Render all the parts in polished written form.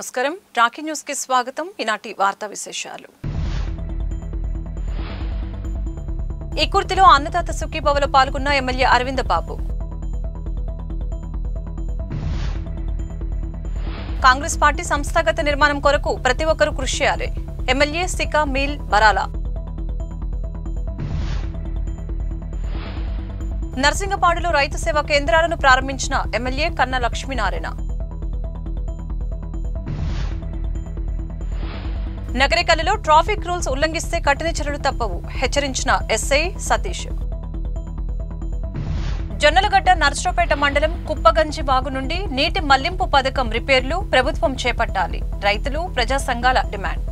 నమస్కారం Rocky news కి స్వాగతం ఈనాటి వార్తా విశేషాలు ఇకుర్తిలో అన్నదాత సుఖీభవలో పాల్గొన్న ఎమ్మెల్యే అరవింద బాబు కాంగ్రెస్ పార్టీ సంస్థాగత నిర్మాణం కొరకు ప్రతి ఒక్కరూ కృషి చేయాలి ఎమ్మెల్యే సికా మీల్ బరాలా నర్సింగపాడులో రైతు సేవా కేంద్రాలను ప్రారంభించిన ఎమ్మెల్యే కన్నా లక్ష్మీనారాయణ నగరికల్లో ట్రాఫిక్ రూల్స్ ఉల్లంఘిస్తే కఠిన చర్యలు తప్పవు హెచ్చరించిన ఎస్ఐ సతీష్ జొన్నలగడ్డ నర్సరావుపేట మండలం కుప్పగంజి వాగు నుండి నీటి మళ్లింపు పథకం రిపేర్లు ప్రభుత్వం చేపట్టాలి రైతులు ప్రజా సంఘాల డిమాండ్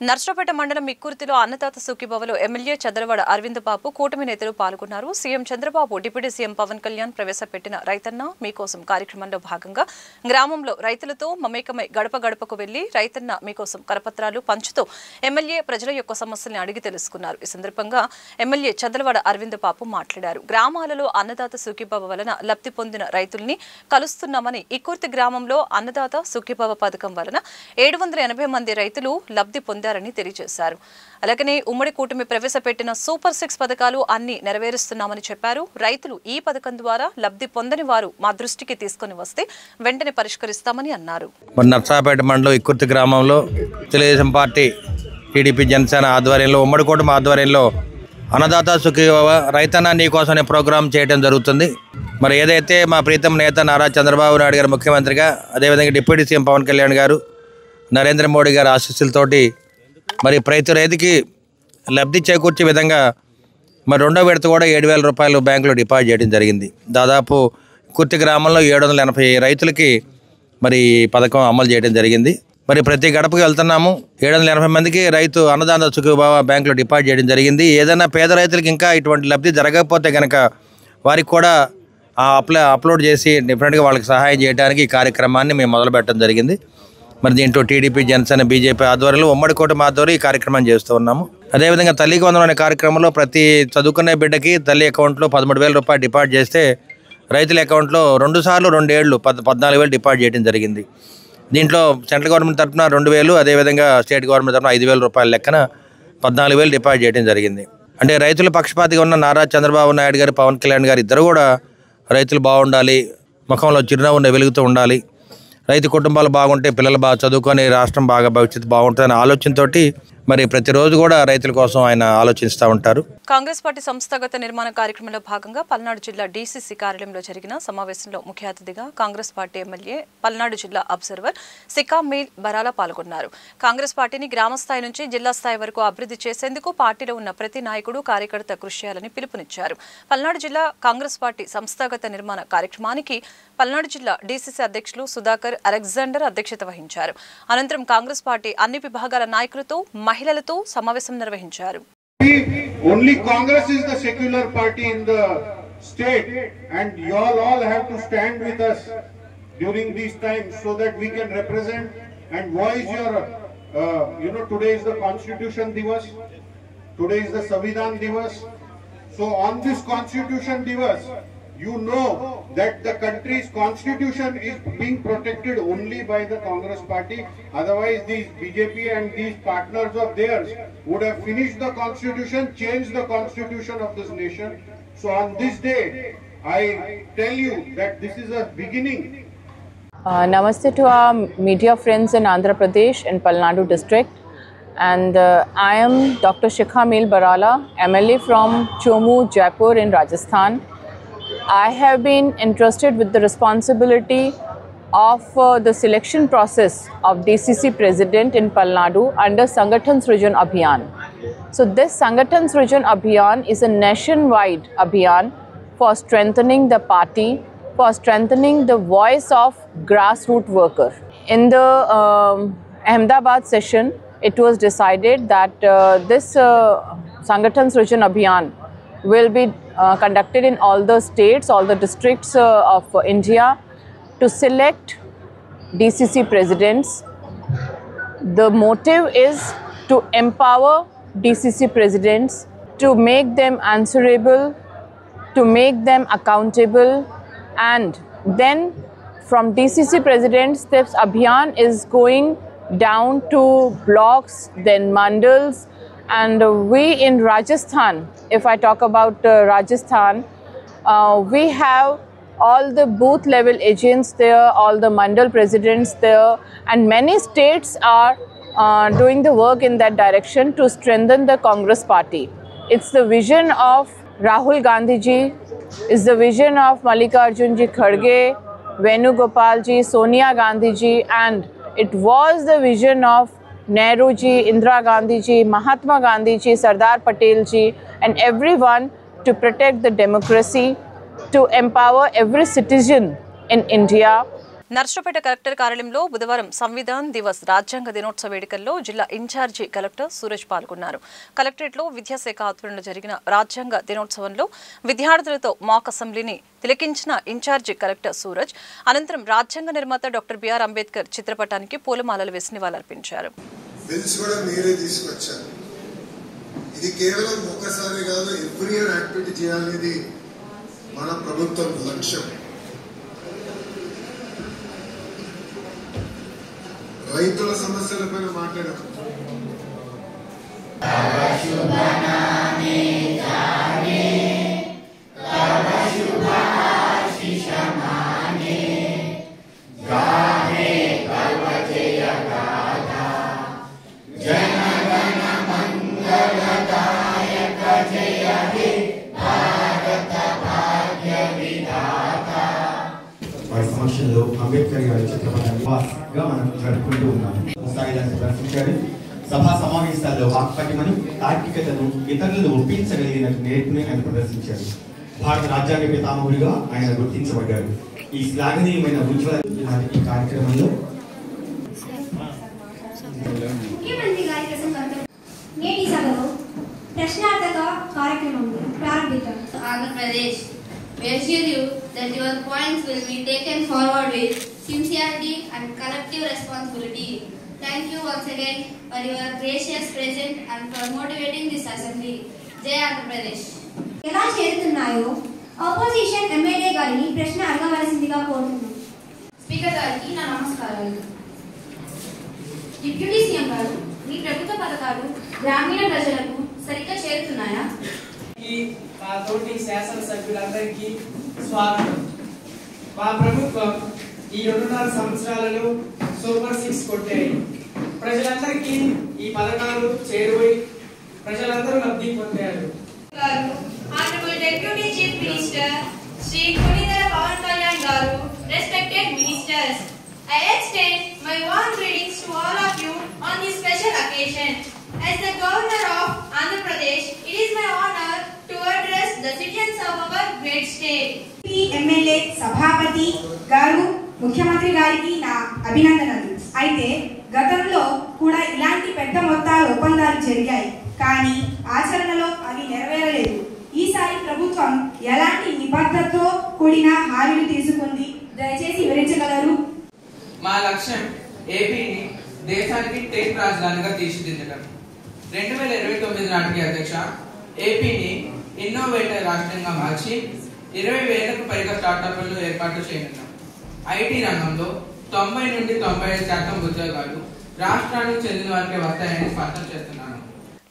నర్సరావుపేట మండలం ఇక్కుర్తిలో అన్నదాత సుఖీభవలో ఎమ్మెల్యే చదలవాడ అరవింద బాబు కూటమి నేతలు పాల్గొన్నారు CM Chandrababu deputy CM Pawan Kalyan ప్రవేశపెట్టిన రైతన్న మీకోసం కార్యక్రమంలో భాగంగా గ్రామంలో రైతులతో మమేకమై గడప గడపకు వెళ్లి రైతన్న మీకోసం కరపత్రాలు పంచుతూ ఎమ్మెల్యే ప్రజల యొక్క సమస్యల్ని అడిగి తెలుసుకున్నారు ఈ సందర్భంగా ఎమ్మెల్యే చదలవాడ అరవింద బాబు మాట్లాడారు గ్రామాలలో అన్నదాత సుఖీభవ వలన లబ్ధి పొందిన రైతుల్ని కలుస్తున్నామని ఇక్కుర్తి గ్రామంలో అన్నదాత సుఖీభవ పథకం వలన 780 మంది రైతులు లబ్ధి పొందారు తెలియజేశారు అలాగనే ఉమ్మడి కూటమి ప్రవేశపెట్టిన సూపర్ 6 పథకాలు అన్ని నెరవేరుస్తున్నామని చెప్పారు రైతులు ఈ పథకం ద్వారా లబ్ధి పొందని వారు మా దృష్టికి తీసుకొని వస్తే వెంటనే పరిష్కరిస్తామని అన్నారు నర్సరావుపేట మండలం ఇక్కుర్తి గ్రామంలో తెలుగుదేశం పార్టీ టీడీపీ జనసేన ఆధ్వర్యంలో ఉమ్మడి కూటమి ఆధ్వర్యంలో అన్నదాత సుఖీభవ రైతన్న నీ కోసం అనే ప్రోగ్రాం చేయడం జరుగుతుంది మరి ఏదైతే మా ప్రీతం నేత నారా చంద్రబాబు నాయుడు గారు ముఖ్యమంత్రిగా అదేవిధంగా డిప్యూటీ సీఎం పవన్ కళ్యాణ్ గారు నరేంద్ర మోడీ గారి ఆశీస్సులతోటి మరి ప్రతి రైతుకి లబ్ధి చేకూర్చే విధంగా మరి రెండో విడత కూడా 7,000 రూపాయలు బ్యాంకులో డిపాజిట్ చేయడం జరిగింది దాదాపు కుర్తి గ్రామంలో 780 రైతులకి మరి పథకం అమలు చేయడం జరిగింది మరి ప్రతి గడపకి వెళ్తున్నాము 780 మందికి రైతు అన్నదాత సుఖీభవ బ్యాంకులో డిపాజిట్ చేయడం జరిగింది ఏదైనా పేద రైతులకి ఇంకా ఇటువంటి లబ్ధి జరగకపోతే కనుక వారికి కూడా అప్లోడ్ చేసి డిఫరెంట్గా వాళ్ళకి సహాయం చేయడానికి ఈ కార్యక్రమాన్ని మేము మొదలుపెట్టడం జరిగింది మరి దీంట్లో టీడీపీ జనసేన బీజేపీ ఆధ్వర్యంలో ఉమ్మడి కూటమి ఆధ్వర్యంలో ఈ కార్యక్రమం చేస్తూ ఉన్నాము అదేవిధంగా తల్లికి వందనం అనే కార్యక్రమంలో ప్రతి చదువుకునే బిడ్డకి తల్లి అకౌంట్లో 13,000 రూపాయలు డిపాజిట్ చేస్తే రైతుల అకౌంట్లో 2 సార్లు 2 ఏళ్ళు 14,000 డిపాజిట్ చేయడం జరిగింది దీంట్లో సెంట్రల్ గవర్నమెంట్ తరఫున 2,000 అదేవిధంగా స్టేట్ గవర్నమెంట్ తరఫున 5,000 రూపాయల లెక్కన 14,000 డిపాజిట్ చేయడం జరిగింది అంటే రైతుల పక్షపాతిగా ఉన్న నారా చంద్రబాబు నాయుడు గారు పవన్ కళ్యాణ్ గారు ఇద్దరు కూడా రైతులు బాగుండాలి ముఖంలో చిరునవ్వు వెలుగుతూ ఉండాలి రైతు కుటుంబాలు బాగుంటే పిల్లలు బాగా చదువుకొని రాష్ట్రం బాగా భవిష్యత్తు బాగుంటుందనే ఆలోచనతోటి మరి ప్రతిరోజు కూడా రైతుల కోసం ఆయన ఆలోచిస్తూ ఉంటారు కాంగ్రెస్ పార్టీ సంస్థాగత నిర్మాణ కార్యక్రమంలో భాగంగా పల్నాడు జిల్లా డీసీసీ కార్యాలయంలో జరిగిన సమావేశంలో ముఖ్య అతిథిగా కాంగ్రెస్ పార్టీ ఎమ్మెల్యే పల్నాడు జిల్లా అబ్జర్వర్ సికా మీల్ బరాలా పాల్గొన్నారు కాంగ్రెస్ పార్టీని గ్రామ స్థాయి నుంచి జిల్లా స్థాయి వరకు అభివృద్ధి చేసేందుకు పార్టీలో ఉన్న ప్రతి నాయకుడు కార్యకర్త కృషి చేయాలని పిలుపునిచ్చారు పల్నాడు జిల్లా కాంగ్రెస్ పార్టీ సంస్థాగత నిర్మాణ కార్యక్రమానికి పల్నాడు జిల్లా డీసీసీ అధ్యక్షులు సుధాకర్ అలెగ్జాండర్ అధ్యక్షత వహించారు అనంతరం కాంగ్రెస్ పార్టీ అన్ని విభాగాల నాయకులతో మహిళలతో సమావేశం నిర్వహించారు Only Congress is the secular party in the state and you all have to stand with us during these times so that we can represent and voice your today is the Constitution Divas, today is the Samvidhan Divas. So on this Constitution Divas, you know that the country's constitution is being protected only by the Congress party. Otherwise, these BJP and these partners of theirs would have finished the constitution, changed the constitution of this nation. So on this day, I tell you that this is a beginning. Namaste to our media friends in Andhra Pradesh and Palnadu district. And I am Dr. Shikha Meel Barala, MLA from Chomu, Jaipur in Rajasthan. I have been entrusted with the responsibility of the selection process of DCC President in Palnadu under Sangathan Srijan Abhiyan. So this Sangathan Srijan Abhiyan is a nationwide Abhiyan for strengthening the party, for strengthening the voice of grassroots worker. In the Ahmedabad session, it was decided that this Sangathan Srijan Abhiyan will be conducted in all the states, all the districts of India to select DCC presidents. The motive is to empower DCC presidents, to make them answerable to make them accountable, and then from DCC presidents, this Abhiyan is going down to blocks, then mandals, and we in Rajasthan, if I talk about Rajasthan, we have all the booth level agents there, all the mandal presidents there, and many states are doing the work in that direction to strengthen the Congress party. It's the vision of Rahul Gandhi ji, it's the vision of Mallikarjun ji Kharge, Venugopal ji, Sonia Gandhi ji, and it was the vision of Nehru ji, Indira Gandhi ji, Mahatma Gandhi ji, Sardar Patel ji, and everyone to protect the democracy, to empower every citizen in India. Narasaraopet collector కార్యాలయంలో బుధవారం సంవిధాన్ దివస్ రాజ్యాంగ దినోత్సవ వేడుకల్లో జిల్లా incharge collector Suraj పాల్గొన్నారు. కలెక్టరేట్లో విద్యాశాఖ ఆధ్వర్యంలో జరిగిన రాజ్యాంగ దినోత్సవంలో విద్యార్థులతో మాక్ అసెంబ్లీని తిలకించిన ఇన్ఛార్జి కలెక్టర్ సూరజ్ అనంతరం రాజ్యాంగ నిర్మాత డాక్టర్ బిఆర్ అంబేద్కర్ చిత్రపటానికి పూలమాలలు వేసి నివాళులర్పించారు. ఇది కేవలం ఒకసారి కాదు, ఎవ్రీ ఇయర్ యాక్టివిటీ చేయాలనేది మన ప్రభుత్వం లక్ష్యం. రైతుల సమస్యలపైన మాట్లాడారు. వారి సమక్షంలో అంబేద్కర్ గారి చిత్రపటాన్ని మనం జరుపుకుంటూ ఉన్నాము. స్థాయిదాన్ని దర్శించారు. సభా సమావేశాల్లో వాక్పటిమను, తార్కికతను, ఇతరులను ఒప్పించగలిగినట్టు నేర్పుని ఆయన ప్రదర్శించారు. భారత రాజ్యాంగ పితామహుడిగా ఆయన గుర్తించబడ్డారు. ఈ శ్లాఘనీయమైన ఉజ్వల ఈ కార్యక్రమంలో ముఖ్యమంత్రి గారి ప్రసంగంతో నేటి సభలో ప్రశ్నార్థక కార్యక్రమం ప్రారంభించారు. Andhra Pradesh we assure you that your points will be taken forward with sincerity and collective responsibility. Thank you once again for your gracious presence and for motivating this assembly. Jai Andhra Pradesh. ఎలా చేరుతున్నాయో opposition MLA గారిని ప్రశ్న అడగవలసిందిగా కోరుతున్నాను. Speaker గారికి నా నమస్కారాలు. Deputy CM గారు, మీ ప్రభుత్వ పథకాలు గ్రామీణ ప్రజలకు సరిగ్గా చేరుతున్నాయా? మా తోటి శాసనసభ్యులందరికీ స్వాగతం. మా ప్రభుత్వం ఈ 2.5 సంవత్సరాలలో సూపర్ 6 కొట్టాయి. ప్రజలందరికీ ఈ పథకాలు చేరువై ప్రజలందరూ లబ్ధి పొందారు. Honorable Deputy Chief Minister Shri Konidala Pawan Kalyan garu, respected ministers, I extend my warm greetings to all of you on this special occasion. As the Governor of Andhra Pradesh, it is my honor to address the citizens of our great state. MLA సభాపతి గారు, ముఖ్యమంత్రి గారికి నా అభినందనలు. అయితే గతంలో కూడా ఇలాంటి పెద్ద మొత్తాల ఒప్పందాలు జరిగాయి, కానీ ఆచరణలో అవి నెరవేరలేదు. ఈసారి ప్రభుత్వం ఎలాంటి నిబద్ధతతో కూడిన హామీలు తీసుకుంది, దయచేసి వివరించగలరు? మా లక్ష్యం ఏపీని దేశానికి టెక్ రాజధానిగా తీర్చిదిద్దడం. 2029 నాటికి అధ్యక్ష ఏపీని ఇన్నోవేటర్ రాష్ట్రంగా మార్చి 20,000కు పైగా స్టార్టప్లను ఏర్పాటు చేయనున్నాం. ఐటీ రంగంలో 90 నుండి 95% ఉద్యోగాలు రాష్ట్రానికి చెందిన వారికి వస్తాయని స్పష్టం చేస్తున్నాను.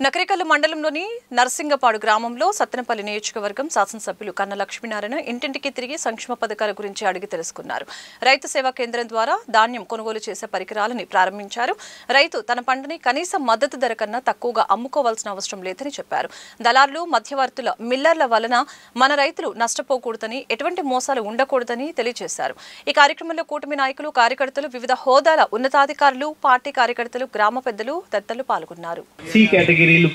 నకరికల్లు మండలంలోని నర్సింగపాడు గ్రామంలో సత్తెనపల్లి నియోజకవర్గం శాసనసభ్యులు కన్న లక్ష్మీనారాయణ ఇంటింటికి తిరిగి సంక్షేమ పథకాల గురించి అడిగి తెలుసుకున్నారు. రైతు సేవా కేంద్రం ద్వారా ధాన్యం కొనుగోలు చేసే పరికరాలని ప్రారంభించారు. రైతు తన పంటని కనీస మద్దతు ధర కన్నా తక్కువగా అమ్ముకోవాల్సిన అవసరం లేదని చెప్పారు. దళారులు, మధ్యవర్తుల, మిల్లర్ల వలన మన రైతులు నష్టపోకూడదని, ఎటువంటి మోసాలు ఉండకూడదని తెలియజేశారు. ఈ కార్యక్రమంలో కూటమి నాయకులు, కార్యకర్తలు, వివిధ హోదాల ఉన్నతాధికారులు, పార్టీ కార్యకర్తలు, గ్రామ పెద్దలు తదితరులు పాల్గొన్నారు.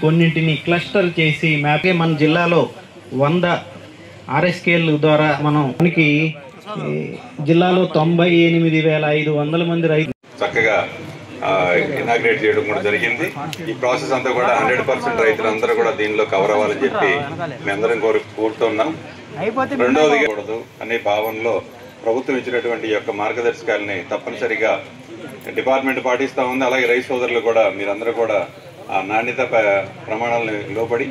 కొన్నింటిని క్లస్టర్ చేసి మ్యాప్గా మన జిల్లాలో 100 RSKల ద్వారా మనకి జిల్లాలో 98,500 మంది రైతులు చక్కగా ఇనాగ్రేట్ చేయడం కూడా జరిగింది. ఈ ప్రాసెస్ అంతా కూడా 100% రైతులందరూ కూడా దీనిలో కవర్ అవ్వాలని చెప్పి మేమందరం కోరుతున్నాం. రెండవది కూడదు అనే భావనలో ప్రభుత్వం ఇచ్చినటువంటి యొక్క మార్గదర్శకాలని తప్పనిసరిగా డిపార్ట్మెంట్ పాటిస్తూ ఉంది. అలాగే రైతు సోదరులు కూడా మీరందరూ కూడా ఆ నాణ్యత ప్రమాణాలను లోబడి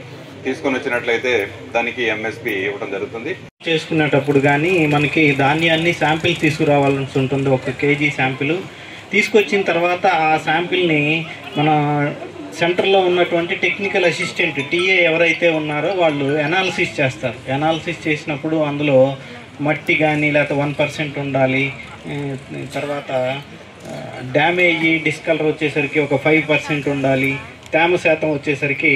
తీసుకొని వచ్చినట్లయితే దానికి ఎంఎస్పి ఇవ్వడం జరుగుతుంది. చేసుకునేటప్పుడు కానీ మనకి ధాన్యాన్ని శాంపిల్ తీసుకురావాల్సి ఉంటుంది. 1 కేజీ శాంపిల్ తీసుకొచ్చిన తర్వాత ఆ శాంపిల్ని మన సెంటర్లో ఉన్నటువంటి టెక్నికల్ అసిస్టెంట్ టీఏ ఎవరైతే ఉన్నారో వాళ్ళు అనాలిసిస్ చేస్తారు. అనాలిసిస్ చేసినప్పుడు అందులో మట్టి కానీ లేకపోతే 1% ఉండాలి. తర్వాత డ్యామేజ్ డిస్కలర్ వచ్చేసరికి ఒక 5% ఉండాలి. తేమ శాతం వచ్చేసరికి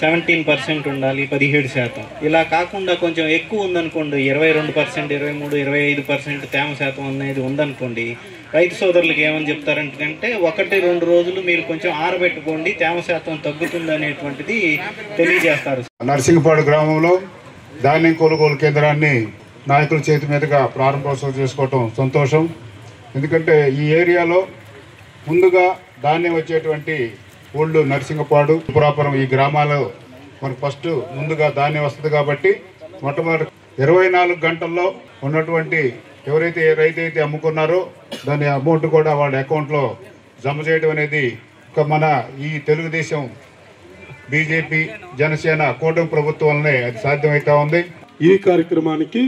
17% ఉండాలి, 17%. ఇలా కాకుండా కొంచెం ఎక్కువ ఉందనుకోండి, 22%, 23%, 25% తేమ శాతం అనేది ఉందనుకోండి, రైతు సోదరులకు ఏమని చెప్తారంటే 1-2 రోజులు మీరు కొంచెం ఆరబెట్టుకోండి, తేమ శాతం తగ్గుతుంది అనేటువంటిది తెలియజేస్తారు. నర్సింగపాడు గ్రామంలో ధాన్యం కొనుగోలు కేంద్రాన్ని నాయకుల చేతి మీదుగా ప్రారంభోత్సవం చేసుకోవటం సంతోషం. ఎందుకంటే ఈ ఏరియాలో ముందుగా ధాన్యం వచ్చేటువంటి ఊళ్ళు నర్సింగపాడు, పురాపురం ఈ గ్రామాల్లో మనకు ఫస్ట్ ముందుగా ధాన్యం వస్తుంది. కాబట్టి మొట్టమొదటి 24 గంటల్లో ఉన్నటువంటి ఎవరైతే రైతు అయితే అమ్ముకున్నారో దాని అమౌంట్ కూడా వాళ్ళ అకౌంట్లో జమ చేయడం అనేది మన ఈ తెలుగుదేశం, బీజేపీ, జనసేన కూటమి ప్రభుత్వం వల్లనే అది సాధ్యమవుతా ఉంది. ఈ కార్యక్రమానికి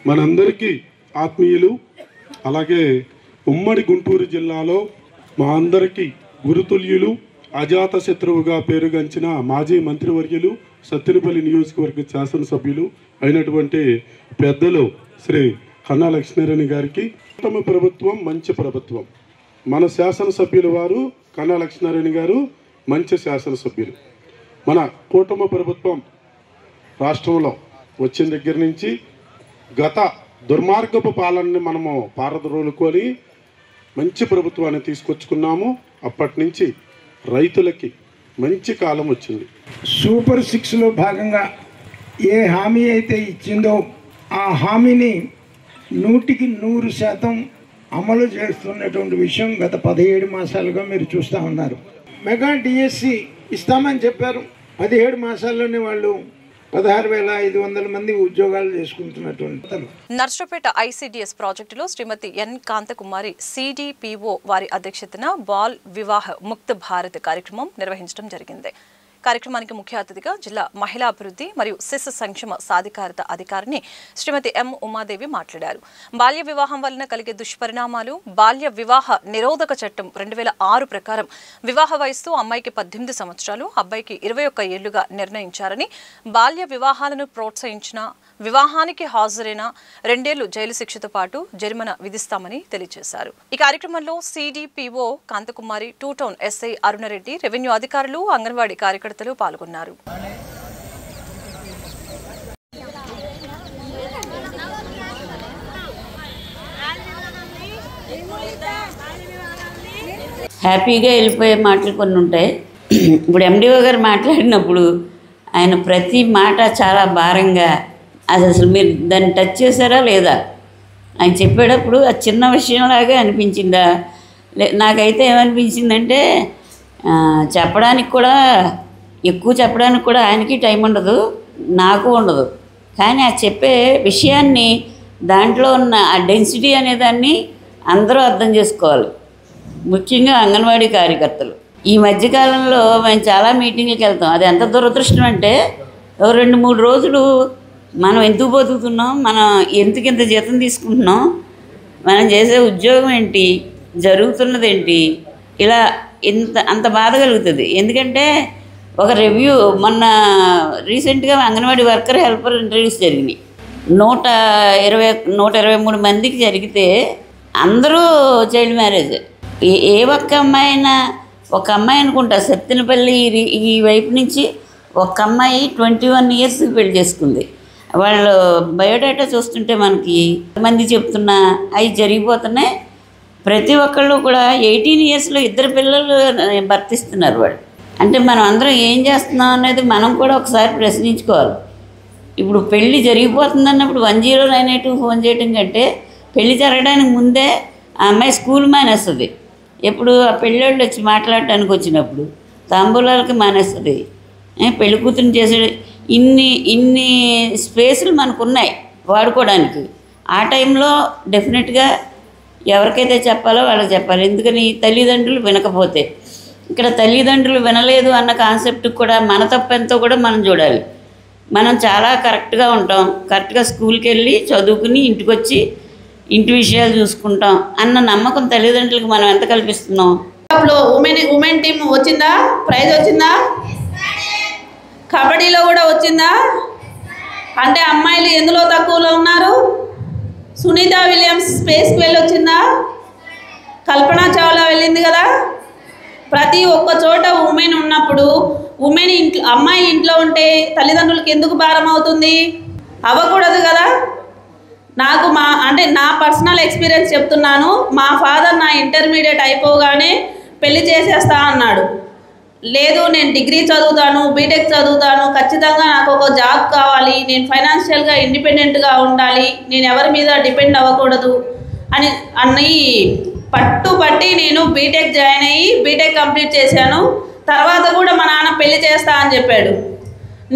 మనందరికీ ఆత్మీయులు, అలాగే ఉమ్మడి గుంటూరు జిల్లాలో మా అందరికీ గురుతుల్యులు, అజాత శత్రువుగా పేరుగాంచిన మాజీ మంత్రివర్యులు, సత్తెనపల్లి నియోజకవర్గ శాసనసభ్యులు అయినటువంటి పెద్దలు శ్రీ కన్నా లక్ష్మీనారాయణ గారికి, కూటమి ప్రభుత్వం మంచి ప్రభుత్వం. మన శాసనసభ్యుల వారు కన్నా లక్ష్మీనారాయణ గారు మంచి శాసనసభ్యులు. మన కూటమి ప్రభుత్వం రాష్ట్రంలో వచ్చిన దగ్గర నుంచి గత దుర్మార్గపు పాలనని మనము పారద్రోలుకొని మంచి ప్రభుత్వాన్ని తీసుకొచ్చుకున్నాము. అప్పటి నుంచి రైతులకి మంచి కాలం వచ్చింది. సూపర్ 6లో భాగంగా ఏ హామీ అయితే ఇచ్చిందో ఆ హామీని 100% అమలు చేస్తున్నటువంటి విషయం గత 17 మాసాలుగా మీరు చూస్తూ ఉన్నారు. మెగా డిఎస్సి ఇస్తామని చెప్పారు. 17 మాసాల్లోనే వాళ్ళు 16,500 మంది ఉద్యోగాలు చేసుకుంటున్నటువంటి. నర్సరావుపేట ఐసిడిఎస్ ప్రాజెక్టులో శ్రీమతి ఎన్ కాంతకుమారి సిడిపిఓ వారి అధ్యక్షతన బాల్ వివాహ ముక్త భారత్ కార్యక్రమం నిర్వహించడం జరిగింది. కార్యక్రమానికి ముఖ్య అతిథిగా జిల్లా మహిళా అభివృద్ధి మరియు శిశు సంక్షేమ సాధికారత అధికారిని శ్రీమతి ఎం ఉమాదేవి మాట్లాడారు. బాల్య వివాహం వలన కలిగే దుష్పరిణామాలు, బాల్య వివాహ నిరోధక చట్టం 2006 ప్రకారం వివాహ వయస్సు అమ్మాయికి 18 సంవత్సరాలు, అబ్బాయికి 21 ఏళ్లుగా నిర్ణయించారని, బాల్య వివాహాలను ప్రోత్సహించిన వివాహానికి హాజరైన 2 ఏళ్లు జైలు శిక్షతో పాటు జరిమానా విధిస్తామని తెలియజేశారు. ఈ కార్యక్రమంలో CDPO Kanthakumari, 2 town SI Arunareddy, revenue అధికారులు, అంగన్వాడీ కార్యకర్తలు పాల్గొన్నారు. హ్యాపీగా వెళ్ళిపోయే మాటలు కొన్ని ఉంటాయి. ఇప్పుడు ఎండిఓ గారు మాట్లాడినప్పుడు ఆయన ప్రతి మాట చాలా భారంగా, అసలు మీరు దాన్ని టచ్ చేశారా లేదా, ఆయన చెప్పేటప్పుడు అది చిన్న విషయంలాగా అనిపించిందా? నాకైతే ఏమనిపించిందంటే చెప్పడానికి కూడా, ఎక్కువ చెప్పడానికి కూడా ఆయనకి టైం ఉండదు, నాకు ఉండదు. కానీ ఆ చెప్పే విషయాన్ని, దాంట్లో ఉన్న ఆ డెన్సిటీ అనేదాన్ని అందరూ అర్థం చేసుకోవాలి, ముఖ్యంగా అంగన్వాడీ కార్యకర్తలు. ఈ మధ్యకాలంలో మేము చాలా మీటింగ్లకు వెళ్తాం. అది ఎంత దురదృష్టం అంటే 2-3 రోజులు మనం ఎందుకు బతుకుతున్నాం, మనం ఎందుకు ఇంత జీతం తీసుకుంటున్నాం, మనం చేసే ఉద్యోగం ఏంటి, జరుగుతున్నది ఏంటి, ఇలా అంత బాధ కలుగుతుంది. ఎందుకంటే ఒక రివ్యూ మొన్న రీసెంట్గా అంగన్వాడీ వర్కర్ హెల్పర్ ఇంటర్వ్యూస్ జరిగినాయి. 123 మందికి జరిగితే అందరూ చైల్డ్ మ్యారేజ్. ఏ ఒక్క అమ్మాయి అయినా, ఒక అమ్మాయి అనుకుంటా సత్తెనపల్లి ఈ వైపు నుంచి ఒక అమ్మాయి 21 ఇయర్స్కి పెళ్లి చేసుకుంది. వాళ్ళు బయోడేటా చూస్తుంటే మనకి మంది చెప్తున్నా అవి జరిగిపోతున్నాయి. ప్రతి ఒక్కళ్ళు కూడా 18 ఇయర్స్లో 2 పిల్లలు భర్తిస్తున్నారు వాళ్ళు. అంటే మనం అందరం ఏం చేస్తున్నాం అనేది మనం కూడా ఒకసారి ప్రశ్నించుకోవాలి. ఇప్పుడు పెళ్ళి జరిగిపోతుందన్నప్పుడు 1098 ఫోన్ చేయడం కంటే పెళ్ళి జరగడానికి ముందే ఆ అమ్మాయి స్కూల్ మానేస్తుంది. ఎప్పుడు ఆ పెళ్ళోళ్ళు వచ్చి మాట్లాడటానికి వచ్చినప్పుడు తాంబూలాలకి మానేస్తుంది. పెళ్లి కూతురుని చేసే ఇన్ని స్పేసులు మనకు ఉన్నాయి వాడుకోవడానికి. ఆ టైంలో డెఫినెట్గా ఎవరికైతే చెప్పాలో వాళ్ళకి చెప్పాలి. ఎందుకని తల్లిదండ్రులు వినకపోతే, ఇక్కడ తల్లిదండ్రులు వినలేదు అన్న కాన్సెప్ట్కి కూడా మన తప్పెంతో కూడా మనం చూడాలి. మనం చాలా కరెక్ట్గా ఉంటాం, కరెక్ట్గా స్కూల్కి వెళ్ళి చదువుకుని ఇంటికి వచ్చి ఇంటి విషయాలు చూసుకుంటాం అన్న నమ్మకం తల్లిదండ్రులకు మనం ఎంత కల్పిస్తున్నాం. ఉమెన్ టీం వచ్చిందా? ప్రైజ్ వచ్చిందా? కబడ్డీలో కూడా వచ్చిందా? అంటే అమ్మాయిలు ఎందులో తక్కువలో ఉన్నారు? సునీత విలియమ్స్ స్పేస్కి వెళ్ళి వచ్చిందా? కల్పనా చావ్లా వెళ్ళింది కదా. ప్రతి ఒక్క చోట ఉమెన్ ఉన్నప్పుడు అమ్మాయి ఇంట్లో ఉంటే తల్లిదండ్రులకి ఎందుకు భారం అవుతుంది? అవ్వకూడదు కదా. నాకు నా పర్సనల్ ఎక్స్పీరియన్స్ చెప్తున్నాను. మా ఫాదర్ నా ఇంటర్మీడియట్ అయిపోగానే పెళ్లి చేసేస్తా అన్నాడు. లేదు, నేను డిగ్రీ చదువుతాను, బీటెక్ చదువుతాను, ఖచ్చితంగా నాకు ఒక జాబ్ కావాలి, నేను ఫైనాన్షియల్గా ఇండిపెండెంట్గా ఉండాలి, నేను ఎవరి మీద డిపెండ్ అవ్వకూడదు అని పట్టుబట్టి నేను బీటెక్ జాయిన్ అయ్యి బీటెక్ కంప్లీట్ చేశాను. తర్వాత కూడా మా నాన్న పెళ్లి చేస్తా అని చెప్పాడు.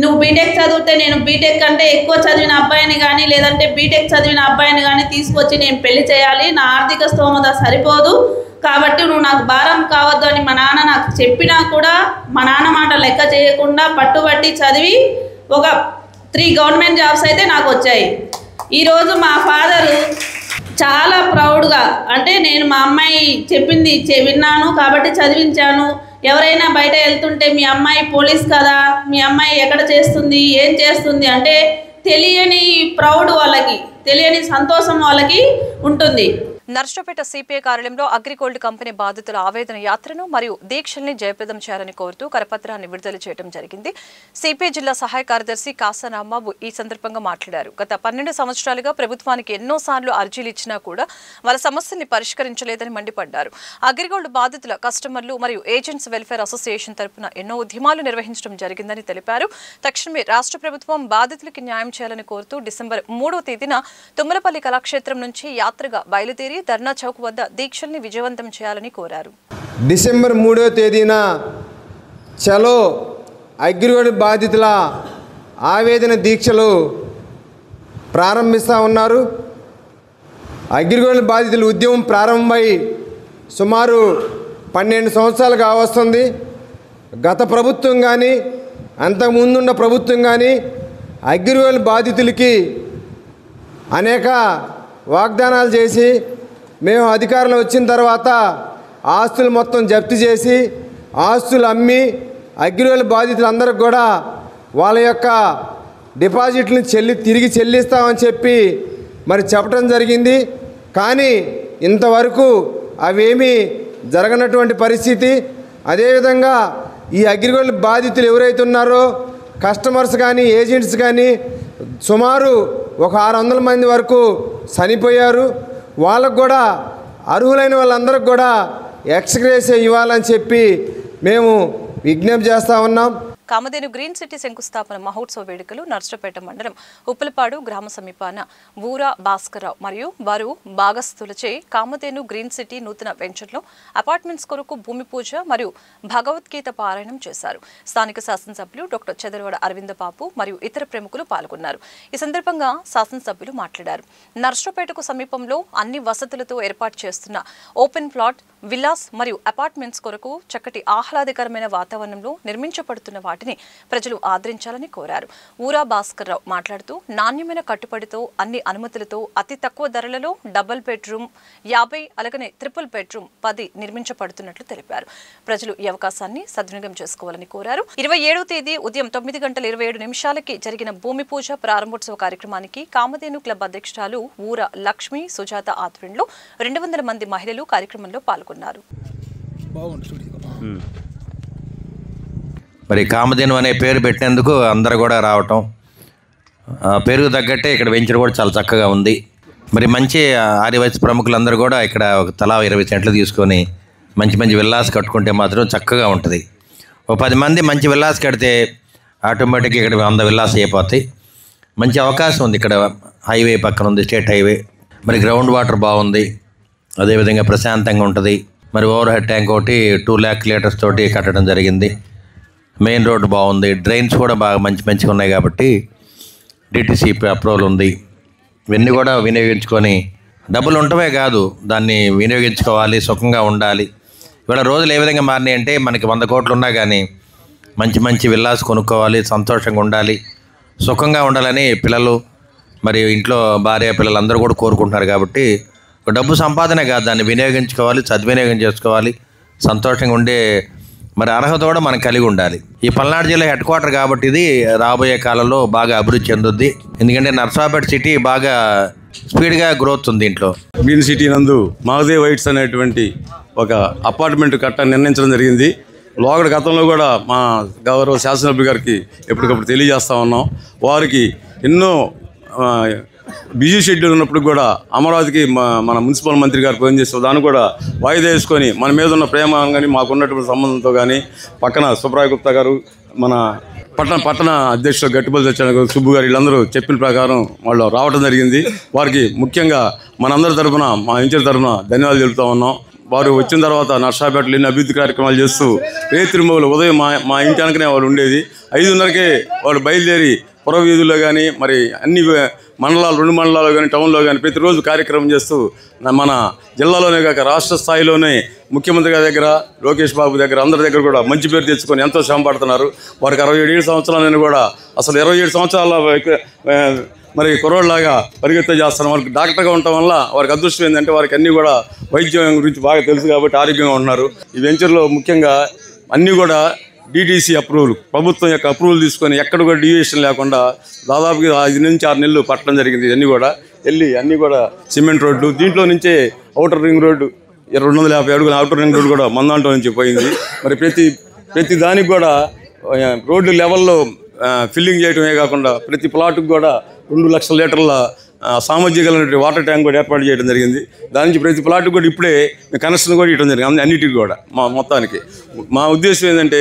నువ్వు బీటెక్ చదివితే నేను బీటెక్ కంటే ఎక్కువ చదివిన అబ్బాయిని కానీ లేదంటే బీటెక్ చదివిన అబ్బాయిని కానీ తీసుకొచ్చి నేను పెళ్లి చేయాలి, నా ఆర్థిక స్తోమత సరిపోదు, కాబట్టి నువ్వు నాకు భారం కావద్దు అని మా నాన్న నాకు చెప్పినా కూడా మా నాన్న మాట లెక్క చేయకుండా పట్టుబట్టి చదివి ఒక 3 గవర్నమెంట్ జాబ్స్ అయితే నాకు వచ్చాయి. ఈరోజు మా ఫాదరు చాలా ప్రౌడ్గా, అంటే నేను మా అమ్మాయి చెప్పింది విన్నాను కాబట్టి చదివించాను. ఎవరైనా బయట వెళ్తుంటే మీ అమ్మాయి పోలీస్ కదా, మీ అమ్మాయి ఎక్కడ చేస్తుంది, ఏం చేస్తుంది అంటే తెలియని ప్రౌడ్ వాళ్ళకి, తెలియని సంతోషం వాళ్ళకి ఉంటుంది. నర్సరావుపేట సిపిఐ కార్యాలయంలో అగ్రిగోల్డ్ కంపెనీ బాధితుల ఆవేదన యాత్రను మరియు దీక్షల్ని జయప్రదం చేయాలని కోరుతూ కరపత్రాన్ని విడుదల చేయడం జరిగింది. సిపిఐ జిల్లా సహాయ కార్యదర్శి కాసా రాంబాబు ఈ సందర్భంగా మాట్లాడారు. గత 12 సంవత్సరాలుగా ప్రభుత్వానికి ఎన్నోసార్లు అర్జీలు ఇచ్చినా కూడా వాళ్ళ సమస్యల్ని పరిష్కరించలేదని మండిపడ్డారు. అగ్రిగోల్డ్ బాధితుల కస్టమర్లు మరియు ఏజెంట్స్ వెల్ఫేర్ అసోసియేషన్ తరపున ఎన్నో ఉద్యమాలు నిర్వహించడం జరిగిందని తెలిపారు. తక్షణమే రాష్ట్ర ప్రభుత్వం బాధితులకి న్యాయం చేయాలని కోరుతూ డిసెంబర్ 3వ తేదీన తుమ్మలపల్లి కళాక్షేత్రం నుంచి యాత్రగా బయలుదేరి ధర్నా చౌక్ వద్ద దీక్షల్ని విజయవంతం చేయాలని కోరారు. డిసెంబర్ 3వ తేదీన చలో అగ్రిగోల్డ్ బాధితుల ఆవేదన దీక్షలు ప్రారంభిస్తూ ఉన్నారు. అగ్రిగోల్డ్ బాధితుల ఉద్యమం ప్రారంభమై సుమారు 12 సంవత్సరాలు కావస్తుంది. గత ప్రభుత్వం కానీ అంతకుముందున్న ప్రభుత్వం కానీ అగ్రిగోల్డ్ బాధితులకి అనేక వాగ్దానాలు చేసి మేము అధికారంలో వచ్చిన తర్వాత ఆస్తులు మొత్తం జప్తు చేసి ఆస్తులు అమ్మి అగ్రిగోల్డ్ బాధితులందరికీ కూడా వాళ్ళ యొక్క డిపాజిట్లను తిరిగి చెల్లిస్తామని చెప్పి మరి చెప్పడం జరిగింది. కానీ ఇంతవరకు అవేమీ జరగనటువంటి పరిస్థితి. అదేవిధంగా ఈ అగ్రిగోల్డ్ బాధితులు ఎవరైతే ఉన్నారో కస్టమర్స్ కానీ ఏజెంట్స్ కానీ సుమారు ఒక 600 మంది వరకు చనిపోయారు. వాళ్ళకు కూడా అర్హులైన వాళ్ళందరికీ కూడా ఎక్స్గ్రేషియా ఇవ్వాలని చెప్పి మేము విజ్ఞప్తి చేస్తూ ఉన్నాం. కామధేను గ్రీన్ సిటీ శంకుస్థాపన మహోత్సవ వేడుకలు నర్సరావుపేట మండలం ఉప్పలపాడు గ్రామ సమీపాన ఊరా భాస్కర్రావు మరియు వారు భాగస్థులచే కామధేను గ్రీన్ సిటీ నూతన వెంచర్లో అపార్ట్మెంట్స్ కొరకు భూమి పూజ మరియు భగవద్గీత పారాయణం చేశారు. స్థానిక శాసనసభ్యులు డాక్టర్ చదరవడ అరవింద బాపు మరియు ఇతర ప్రముఖులు పాల్గొన్నారు. ఈ సందర్భంగా శాసనసభ్యులు మాట్లాడారు. నర్సరావుపేటకు సమీపంలో అన్ని వసతులతో ఏర్పాటు చేస్తున్న ఓపెన్ ప్లాట్ విల్లాస్ మరియు అపార్ట్మెంట్స్ కొరకు చక్కటి ఆహ్లాదకరమైన వాతావరణంలో నిర్మించబడుతున్న వాటిని ప్రజలు ఆదరించాలని కోరారు. ఊరా భాస్కర్రావు మాట్లాడుతూ నాణ్యమైన కట్టుబడితో అన్ని అనుమతులతో అతి తక్కువ ధరలలో డబుల్ బెడ్రూమ్ 50 అలాగనే ట్రిపుల్ బెడ్రూమ్ 10 నిర్మించబడుతున్నట్లు తెలిపారు. ప్రజలు ఈ అవకాశాన్ని సద్వినియోగం చేసుకోవాలని కోరారు. 27వ తేదీ ఉదయం 9:27 జరిగిన భూమి పూజ ప్రారంభోత్సవ కార్యక్రమానికి కామధేను క్లబ్ అధ్యక్షురాలు ఊరా లక్ష్మి సుజాత ఆధ్వర్యంలో 200 మంది మహిళలు కార్యక్రమంలో పాల్గొన్నారు. మరి కామధేను అనే పేరు పెట్టినందుకు అందరూ కూడా రావటం, పేరుకు తగ్గట్టే ఇక్కడ వెంచర్ కూడా చాలా చక్కగా ఉంది. మరి మంచి ఆదివాసీ ప్రముఖులందరూ కూడా ఇక్కడ ఒక తలా 20 సెంట్లు తీసుకొని మంచి మంచి విల్లాస్ కట్టుకుంటే మాత్రం చక్కగా ఉంటుంది. ఓ 10 మంది మంచి విల్లాస్ కడితే ఆటోమేటిక్గా ఇక్కడ 100 విల్లాస్ అయిపోతాయి. మంచి అవకాశం ఉంది. ఇక్కడ హైవే పక్కన ఉంది, స్టేట్ హైవే. మరి గ్రౌండ్ వాటర్ బాగుంది, అదేవిధంగా ప్రశాంతంగా ఉంటుంది. మరి ఓవర్ హెడ్ ట్యాంక్ ఒకటి 2 lakh లీటర్స్ తోటి కట్టడం జరిగింది. మెయిన్ రోడ్డు బాగుంది, డ్రైన్స్ కూడా బాగా మంచిగా ఉన్నాయి కాబట్టి డిటిసిపి అప్రూవల్ ఉంది. ఇవన్నీ కూడా వినియోగించుకొని డబ్బులు ఉండటమే కాదు, దాన్ని వినియోగించుకోవాలి, సుఖంగా ఉండాలి. ఇవాళ రోజులు ఏ విధంగా మారినాయి అంటే మనకి 100 కోట్లు ఉన్నా కానీ మంచి విల్లాస్ కొనుక్కోవాలి, సంతోషంగా ఉండాలి, సుఖంగా ఉండాలని పిల్లలు మరి ఇంట్లో భార్య పిల్లలు అందరూ కూడా కోరుకుంటున్నారు. కాబట్టి డబ్బు సంపాదనే కాదు, దాన్ని వినియోగించుకోవాలి, సద్వినియోగం చేసుకోవాలి, సంతోషంగా ఉండే మరి అర్హత కూడా మనం కలిగి ఉండాలి. ఈ పల్నాడు జిల్లా హెడ్ క్వార్టర్ కాబట్టి ఇది రాబోయే కాలంలో బాగా అభివృద్ధి చెందుద్ది. ఎందుకంటే నర్సరావుపేట సిటీ బాగా స్పీడ్గా గ్రోత్ ఉంది. దీంట్లో గ్రీన్ సిటీ నందు మహదేవ్ వైట్స్ అనేటువంటి ఒక అపార్ట్మెంట్ కట్టాలని నిర్ణయించడం జరిగింది. లోగడ గతంలో కూడా మా గౌరవ శాసనసభ్యులు గారికి ఎప్పటికప్పుడు తెలియజేస్తూ ఉన్నాం. వారికి ఎన్నో బిజీ షెడ్యూల్ ఉన్నప్పుడు కూడా అమరావతికి మన మున్సిపల్ మంత్రి గారు ఫోన్ చేస్తే దాన్ని కూడా వాయిదా వేసుకొని మన మీద ఉన్న ప్రేమ కానీ మాకున్నటువంటి సంబంధంతో కానీ పక్కన సుబ్రాయ్ గుప్తా గారు, మన పట్టణ అధ్యక్షుడు గట్టిపల్లి సత్యనారాయణ గారు, సుబ్బు గారు వీళ్ళందరూ చెప్పిన ప్రకారం వాళ్ళు రావడం జరిగింది. వారికి ముఖ్యంగా మనందరి తరఫున, మా ఇన్ఛార్జ్ తరఫున ధన్యవాదాలు తెలుపుతూ ఉన్నాం. వారు వచ్చిన తర్వాత నర్సరావుపేటలో ఎన్ని అభివృద్ధి కార్యక్రమాలు చేస్తూ రేతిరుమూలు ఉదయం మా ఇంటి వెనకనే వాళ్ళు ఉండేది. 5:30కే వాళ్ళు బయలుదేరి పుర వీధుల్లో కానీ మరి అన్ని మండలాలు, 2 మండలాలు కానీ టౌన్లో కానీ ప్రతిరోజు కార్యక్రమం చేస్తూ మన జిల్లాలోనే కాక రాష్ట్ర స్థాయిలోనే ముఖ్యమంత్రి గారి దగ్గర, లోకేష్ బాబు దగ్గర, అందరి దగ్గర కూడా మంచి పేరు తెచ్చుకొని ఎంతో శ్రమ పడుతున్నారు. వారికి 67 సంవత్సరాలని కూడా అసలు 27 సంవత్సరాల మరి కుర్రోళ్ళలాగా పరిగెత్త చేస్తున్నారు. వారికి డాక్టర్గా ఉండటం వల్ల వారికి అదృష్టం ఏంటంటే వారికి అన్నీ కూడా వైద్యం గురించి బాగా తెలుసు కాబట్టి ఆరోగ్యంగా ఉంటున్నారు. ఈ వెంచర్లో ముఖ్యంగా అన్నీ కూడా DTC అప్రూవల్, ప్రభుత్వం యొక్క అప్రూవల్ తీసుకొని ఎక్కడ కూడా డీవియేషన్ లేకుండా దాదాపుగా 5 నుంచి 6 నెలలు పట్టడం జరిగింది. ఇవన్నీ కూడా అన్నీ కూడా సిమెంట్ రోడ్లు. దీంట్లో నుంచే ఔటర్ రింగ్ రోడ్డు 250 అడుగుల ఔటర్ రింగ్ రోడ్డు కూడా మందాంట్లో నుంచి పోయింది. మరి ప్రతి దానికి కూడా రోడ్డు లెవెల్లో ఫిల్లింగ్ చేయడమే కాకుండా ప్రతి ప్లాట్కి కూడా 2 లక్షల లీటర్ల సామర్థ్యగల వాటర్ ట్యాంక్ కూడా ఏర్పాటు చేయడం జరిగింది. దాని నుంచి ప్రతి ప్లాట్కి కూడా ఇప్పుడే కనెక్షన్ కూడా ఇవ్వడం జరిగింది. అన్నిటికీ కూడా మొత్తానికి మా ఉద్దేశం ఏంటంటే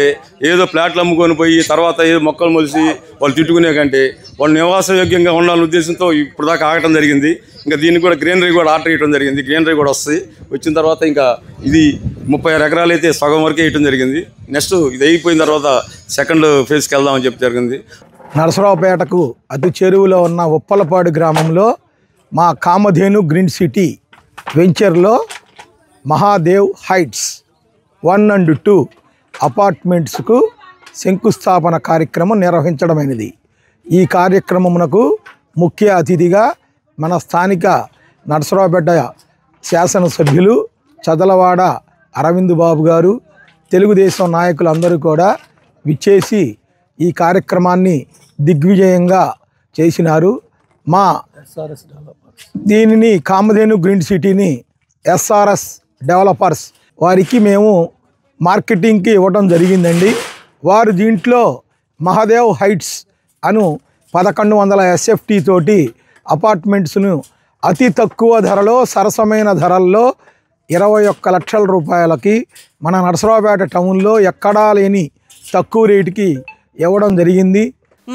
ఏదో ప్లాట్లు అమ్ముకొని పోయి తర్వాత ఏదో మొక్కలు మొలిసి వాళ్ళు తిట్టుకునే కంటే వాళ్ళు నివాసయోగ్యంగా ఉండాలనే ఉద్దేశంతో ఇప్పుడు దాకా ఆగటం జరిగింది. ఇంకా దీనికి కూడా గ్రీనరీ కూడా ఆర్డర్ ఇవ్వడం జరిగింది. గ్రీనరీ కూడా వస్తుంది. వచ్చిన తర్వాత ఇంకా ఇది 36 ఎకరాలు అయితే సగం వరకే ఇవ్వడం జరిగింది. నెక్స్ట్ ఇది అయిపోయిన తర్వాత సెకండ్ ఫేజ్కి వెళ్దామని చెప్పి జరిగింది. నరసరావుపేటకు అతి చెరువులో ఉన్న ఉప్పలపాడు గ్రామంలో మా కామధేను గ్రీన్ సిటీ వెంచర్లో మహాదేవ్ హైట్స్ 1 and 2 అపార్ట్మెంట్స్కు శంకుస్థాపన కార్యక్రమం నిర్వహించడమైనది. ఈ కార్యక్రమమునకు ముఖ్య అతిథిగా మన స్థానిక నరసరావుపేట శాసనసభ్యులు చదలవాడ అరవింద్ బాబు గారు, తెలుగుదేశం నాయకులందరూ కూడా విచ్చేసి ఈ కార్యక్రమాన్ని దిగ్విజయంగా చేసినారు. దీనిని కామధేను గ్రీన్ సిటీని SRS డెవలపర్స్ వారికి మేము మార్కెటింగ్కి ఇవ్వడం జరిగిందండి. వారు దీంట్లో మహాదేవ్ హైట్స్ అను 1100 SFT తోటి అపార్ట్మెంట్స్ను అతి తక్కువ ధరలో, సరసమైన ధరల్లో 21 లక్షల రూపాయలకి మన నరసరావుపేట టౌన్లో ఎక్కడా లేని తక్కువ రేటుకి ఇవ్వడం జరిగింది.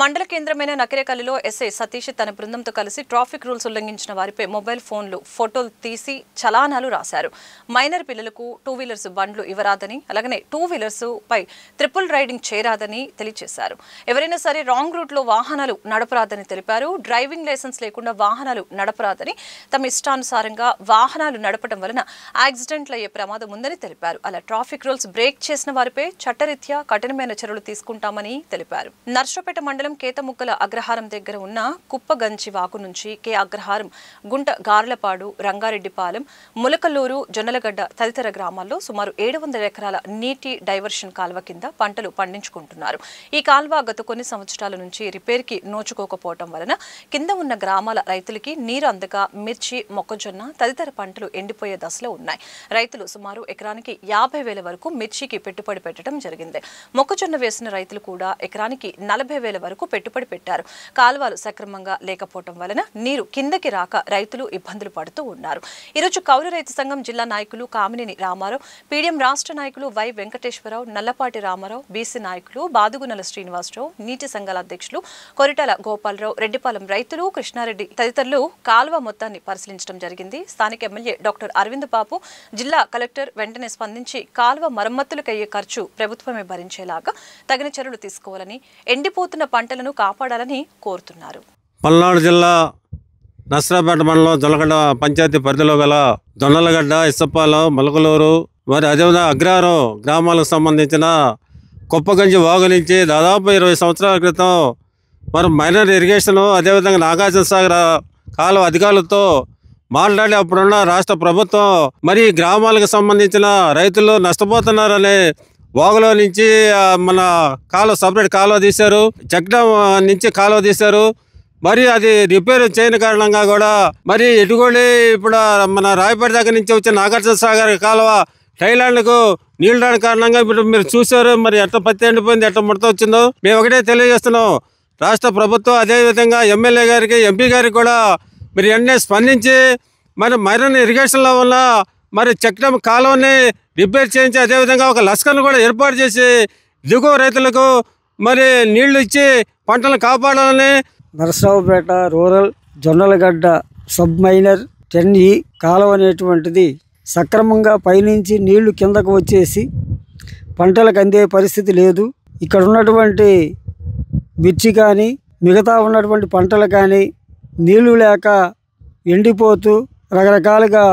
మండల కేంద్రమైన నకిరేకల్లులో ఎస్ఐ సతీష్ తన బృందంతో కలిసి ట్రాఫిక్ రూల్స్ ఉల్లంఘించిన వారిపై మొబైల్ ఫోన్లు ఫోటోలు తీసి చలానాలు రాశారు. మైనర్ పిల్లలకు 2 వీలర్స్ బండ్లు ఇవ్వరాదని, అలాగనే 2 వీలర్స్ పై ట్రిపుల్ రైడింగ్ చేయరాదని తెలియజేశారు. ఎవరైనా సరే రాంగ్ రూట్లో వాహనాలు నడపరాదని తెలిపారు. డ్రైవింగ్ లైసెన్స్ లేకుండా వాహనాలు నడపరాదని, తమ ఇష్టానుసారంగా వాహనాలు నడపడం వలన యాక్సిడెంట్లు అయ్యే ప్రమాదం ఉందని తెలిపారు. అలా ట్రాఫిక్ రూల్స్ బ్రేక్ చేసిన వారిపై చట్టరీత్యా కఠినమైన చర్యలు తీసుకుంటామని తెలిపారు. నర్సరావుపేట మండలం కేతముక్కల అగ్రహారం దగ్గర ఉన్న కుప్పగంచి వాకు నుంచి కే అగ్రహారం, గుంట గార్లపాడు, రంగారెడ్డిపాలెం, ములకల్లూరు, జొన్నలగడ్డ తదితర గ్రామాల్లో సుమారు 700 ఎకరాల నీటి డైవర్షన్ కాల్వ కింద పంటలు పండించుకుంటున్నారు. ఈ కాల్వ గత కొన్ని సంవత్సరాల నుంచి రిపేర్కి నోచుకోకపోవడం వలన కింద ఉన్న గ్రామాల రైతులకి నీరు అందక మిర్చి, మొక్కజొన్న తదితర పంటలు ఎండిపోయే దశలో ఉన్నాయి. రైతులు సుమారు ఎకరానికి 50,000 వరకు మిర్చికి పెట్టుబడి పెట్టడం జరిగింది. మొక్కజొన్న వేసిన రైతులు కూడా ఎకరానికి 40,000 వరకు పెట్టుబడి పెట్టారు. కాలువలు సక్రమంగా లేకపోవడం వలన నీరు కిందకి రాక రైతులు ఇబ్బందులు పడుతూ ఉన్నారు. ఈరోజు కౌలు రైతు సంఘం జిల్లా నాయకులు కామినేని రామారావు, PDM రాష్ట్ర నాయకులు వై వెంకటేశ్వరరావు, నల్లపాటి రామారావు, బీసీ నాయకులు బాదుగునల శ్రీనివాసరావు, నీటి సంఘాల అధ్యక్షులు కొరిటాల గోపాలరావు, రెడ్డిపాలెం రైతులు, కృష్ణారెడ్డి తదితరులు కాలువ మొత్తాన్ని పరిశీలించడం జరిగింది. స్థానిక ఎమ్మెల్యే డాక్టర్ అరవింద్ బాబు, జిల్లా కలెక్టర్ వెంటనే స్పందించి కాలువ మరమ్మతులకయ్యే ఖర్చు ప్రభుత్వమే భరించేలాగా తగిన చర్యలు తీసుకోవాలని, ఎండిపోతున్న పంటలను కాపాడాలని కోరుతున్నారు. పల్నాడు జిల్లా నర్సరావుపేట మండలం జొన్నలగడ్డ పంచాయతీ పరిధిలో గల జొన్నలగడ్డ, ఇసప్పాలెం, మొలకలూరు మరి అదేవిధంగా అగ్రహారం గ్రామాలకు సంబంధించిన కుప్పగంజి వాగు నుంచి దాదాపు 20 సంవత్సరాల క్రితం మరి మైనర్ ఇరిగేషను అదేవిధంగా నాగార్జున సాగర్ కాలువ అధికారులతో మాట్లాడి అప్పుడున్న రాష్ట్ర ప్రభుత్వం మరి గ్రామాలకు సంబంధించిన రైతులు నష్టపోతున్నారనే వాగులో నుంచి మన కాలువ సపరేట్ కాలువ తీశారు, చెక్ డ్యామ్ నుంచి కాలువ తీశారు. మరి అది రిపేర్ చేయని కారణంగా కూడా మరి ఎటుగోళి ఇప్పుడు మన రాయపేట దగ్గర నుంచి వచ్చే నాగార్జున సాగర్ కాలువ థైలాండ్కు నీళ్ళు రాని కారణంగా ఇప్పుడు మీరు చూశారు. మరి ఎట్లా పత్తి ఎండిపోయింది, ఎట్లా ముడత వచ్చిందో మేము ఒకటే తెలియజేస్తున్నాం. రాష్ట్ర ప్రభుత్వం అదేవిధంగా ఎమ్మెల్యే గారికి, ఎంపీ గారికి కూడా మీరు వెంటనే స్పందించి మరి మైనర్ ఇరిగేషన్ల వల్ల మరి చెక్ డ్యామ్ కాలువని రిపేర్ చేయించి అదేవిధంగా ఒక లస్కర్ను కూడా ఏర్పాటు చేసి దిగువ రైతులకు మరి నీళ్లు ఇచ్చి పంటలను కాపాడాలని Narasaraopet rural Jonnalagadda sub minor 10E కాలువ అనేటువంటిది సక్రమంగా పైనుంచి నీళ్లు కిందకు వచ్చేసి పంటలకు అందే పరిస్థితి లేదు. ఇక్కడ ఉన్నటువంటి మిర్చి కానీ మిగతా ఉన్నటువంటి పంటలు కానీ నీళ్లు లేక ఎండిపోతూ రకరకాలుగా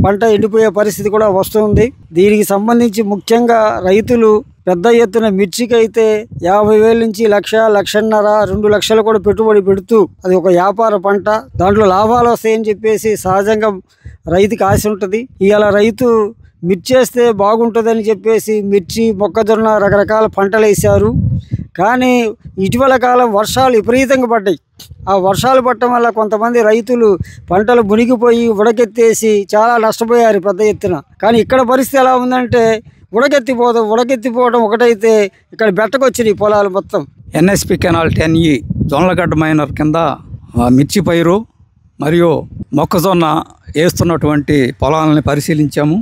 పంట ఎండిపోయే పరిస్థితి కూడా వస్తుంది. దీనికి సంబంధించి ముఖ్యంగా రైతులు పెద్ద ఎత్తున మిర్చికైతే 50,000 నుంచి 1,00,000, 1,50,000, 2 లక్షలు కూడా పెట్టుబడి పెడుతూ అది ఒక వ్యాపార పంట, దాంట్లో లాభాలు వస్తాయని చెప్పేసి సహజంగా రైతుకి ఆశ ఉంటుంది. ఇవాళ రైతు మిర్చి వేస్తే బాగుంటుందని చెప్పేసి మిర్చి, మొక్కజొన్న రకరకాల పంటలు వేశారు. కానీ ఇటీవల కాలం వర్షాలు విపరీతంగా పడ్డాయి. ఆ వర్షాలు పడటం వల్ల కొంతమంది రైతులు పంటలు మునిగిపోయి ఉడకెత్తేసి చాలా నష్టపోయారు పెద్ద ఎత్తున. కానీ ఇక్కడ పరిస్థితి ఎలా ఉందంటే ఉడకెత్తిపోవడం ఒకటైతే ఇక్కడ బెట్టకొచ్చినాయి పొలాలు మొత్తం. NSP canal 10E Jonnalagadda minor కింద మిర్చి పైరు మరియు మొక్కజొన్న వేస్తున్నటువంటి పొలాలని పరిశీలించాము.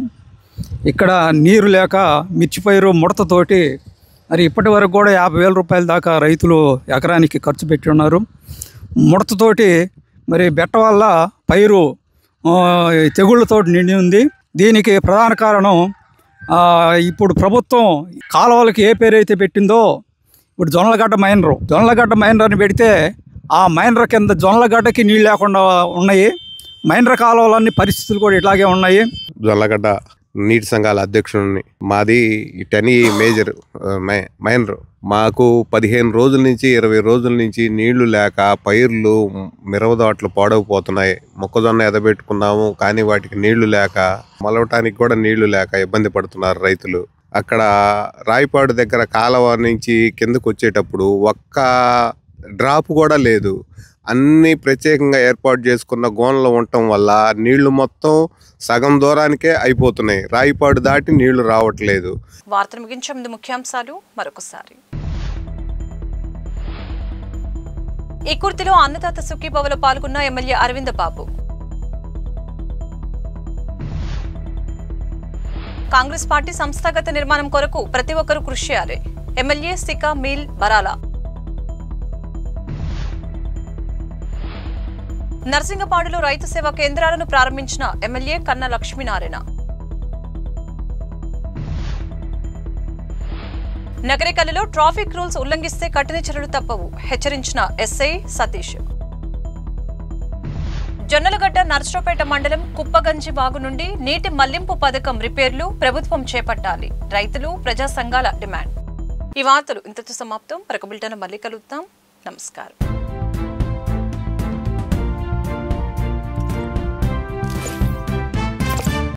ఇక్కడ నీరు లేక మిర్చి పైరు ముడతతోటి మరి ఇప్పటి వరకు కూడా 50,000 రూపాయల దాకా రైతులు ఎకరానికి ఖర్చు పెట్టి ఉన్నారు. ముడతతోటి మరి బెట్ట వల్ల పైరు తెగుళ్ళతో నిండి ఉంది. దీనికి ప్రధాన కారణం ఇప్పుడు ప్రభుత్వం కాలువలకి ఏ పేరు అయితే పెట్టిందో ఇప్పుడు జొన్నలగడ్డ మైనర్ అని పెడితే ఆ మైనర్ కింద జొన్నలగడ్డకి నీళ్ళు లేకుండా ఉన్నాయి. మైనర్ కాలువలన్నీ పరిస్థితులు కూడా ఇట్లాగే ఉన్నాయి. జొన్నలగడ్డ నీటి సంఘాల అధ్యక్షుడిని. మాది 10E మేజర్ మైనర్. మాకు 15 రోజుల నుంచి 20 రోజుల నుంచి నీళ్లు లేక పైర్లు మిరవదాట్లు పాడైపోతున్నాయి. మొక్కజొన్న ఎదబెట్టుకున్నాము కానీ వాటికి నీళ్లు లేక మొలవటానికి కూడా నీళ్లు లేక ఇబ్బంది పడుతున్నారు రైతులు. అక్కడ రాయపాడు దగ్గర కాలువ నుంచి కిందకు వచ్చేటప్పుడు ఒక్క డ్రాప్ కూడా లేదు. అన్నీ ప్రత్యేకంగా ఏర్పాటు చేసుకున్న గోనలు ఉండటం వల్ల నీళ్లు మొత్తం సగం దూరానికే అయిపోతున్నాయి. రాయిపాడు దాటి నీళ్లు రావట్లేదు. వార్తలు ముగించే ముందు ముఖ్యాంశాలు మరొకసారి. ఇకుర్తిలో అన్నదాత సుఖీభవలో పాల్గొన్న ఎమ్మెల్యే అరవింద్ బాబు. కాంగ్రెస్ పార్టీ సంస్థాగత నిర్మాణం కొరకు ప్రతి ఒక్కరూ కృషి చేయాలి. MLA షేఖా meal బరాలా. నర్సింగపాడులో రైతు సేవా కేంద్రాలను ప్రారంభించిన ఎమ్మెల్యే కన్నా లక్ష్మీనారాయణ. నగరికల్లులో ట్రాఫిక్ రూల్స్ ఉల్లంఘిస్తే కఠిన చర్యలు తప్పవు, హెచ్చరించిన ఎస్ఐ సతీష్. జొన్నలగడ్డ నర్సరావుపేట మండలం కుప్పగంజి వాగు నుండి నీటి మళ్లింపు పథకం రిపేర్లు ప్రభుత్వం చేపట్టాలి, రైతులు ప్రజా సంఘాల డిమాండ్. ఈ వార్తలు ఇంతతో సమాప్తం. మరొక బులెటిన్ మళ్ళీ కలుద్దాం. నమస్కారం.